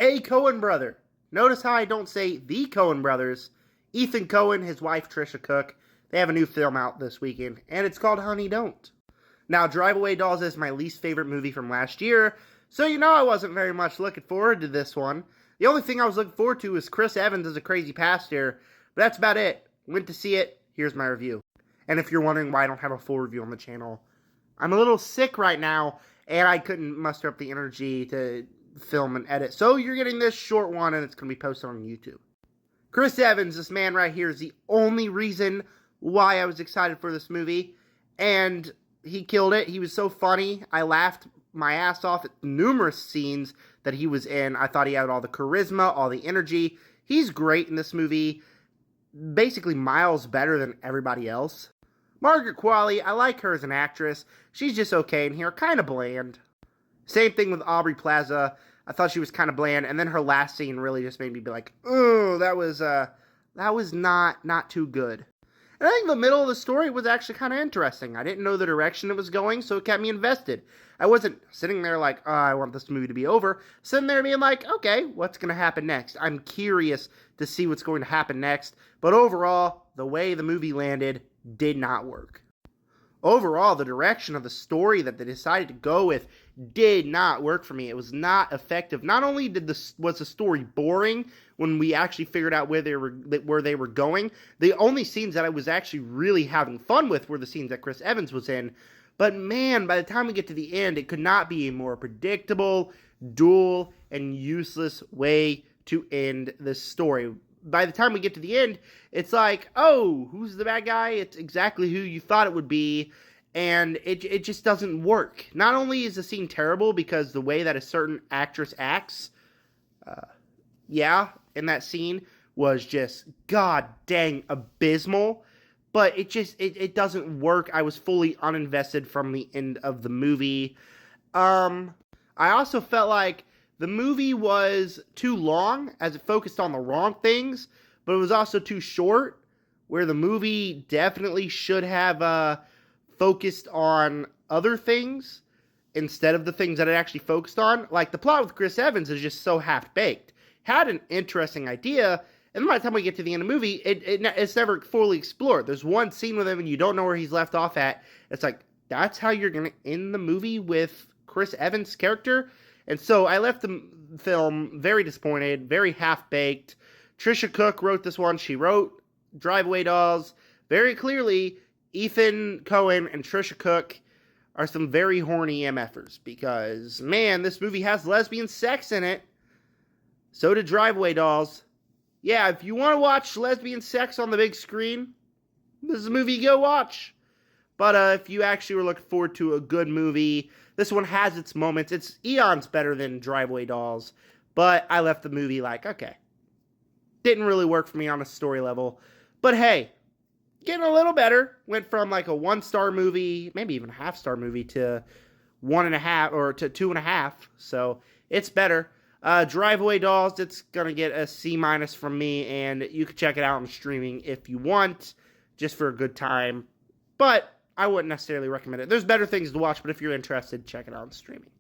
A Coen Brother. Notice how I don't say the Coen Brothers. Ethan Coen, his wife Trisha Cook, they have a new film out this weekend, and it's called Honey Don't. Now, Drive Away Dolls is my least favorite movie from last year, so you know I wasn't very much looking forward to this one. The only thing I was looking forward to is Chris Evans as a crazy pastor, but that's about it. Went to see it, here's my review. And if you're wondering why I don't have a full review on the channel, I'm a little sick right now, and I couldn't muster up the energy to film and edit. So you're getting this short one, and it's going to be posted on YouTube. Chris Evans, this man right here, is the only reason why I was excited for this movie, and he killed it. He was so funny. I laughed my ass off at numerous scenes that he was in. I thought he had all the charisma, all the energy. He's great in this movie, basically miles better than everybody else. Margaret Qualley, I like her as an actress. She's just okay in here, kind of bland. Same thing with Aubrey Plaza. I thought she was kind of bland, and then her last scene really just made me be like, oh, that was not too good. And I think the middle of the story was actually kind of interesting. I didn't know the direction it was going, so it kept me invested. I wasn't sitting there like, oh, I want this movie to be over. Sitting there being like, okay, what's going to happen next? I'm curious to see what's going to happen next. But overall, the way the movie landed did not work. Overall, the direction of the story that they decided to go with did not work for me. It was not effective. Not only was the story boring when we actually figured out where they were going, the only scenes that I was actually really having fun with were the scenes that Chris Evans was in. But man, by the time we get to the end, it could not be a more predictable, dull, and useless way to end this story. By the time we get to the end, it's like, oh, who's the bad guy? It's exactly who you thought it would be, and it just doesn't work. Not only is the scene terrible because the way that a certain actress acts, in that scene was just god dang abysmal, but it doesn't work. I was fully uninvested from the end of the movie. I also felt like the movie was too long as it focused on the wrong things, but it was also too short, where the movie definitely should have focused on other things instead of the things that it actually focused on. Like, the plot with Chris Evans is just so half-baked. Had an interesting idea, and by the time we get to the end of the movie, it's never fully explored. There's one scene with him, and you don't know where he's left off at. It's like, that's how you're going to end the movie with Chris Evans' character? And so I left the film very disappointed, very half-baked. Trisha Cook wrote this one. She wrote Drive Away Dolls. Very clearly, Ethan Coen and Trisha Cook are some very horny MFers because, man, this movie has lesbian sex in it. So did Drive Away Dolls. Yeah, if you want to watch lesbian sex on the big screen, this is a movie you go watch. But if you actually were looking forward to a good movie, this one has its moments. It's eons better than Drive Away Dolls. But I left the movie like, okay. Didn't really work for me on a story level. But hey, getting a little better. Went from like a 1-star movie, maybe even a half-star movie, to 1.5 or to 2.5. So it's better. Drive Away Dolls, it's going to get a C- from me. And you can check it out on streaming if you want, just for a good time. But I wouldn't necessarily recommend it. There's better things to watch, but if you're interested, check it out on streaming.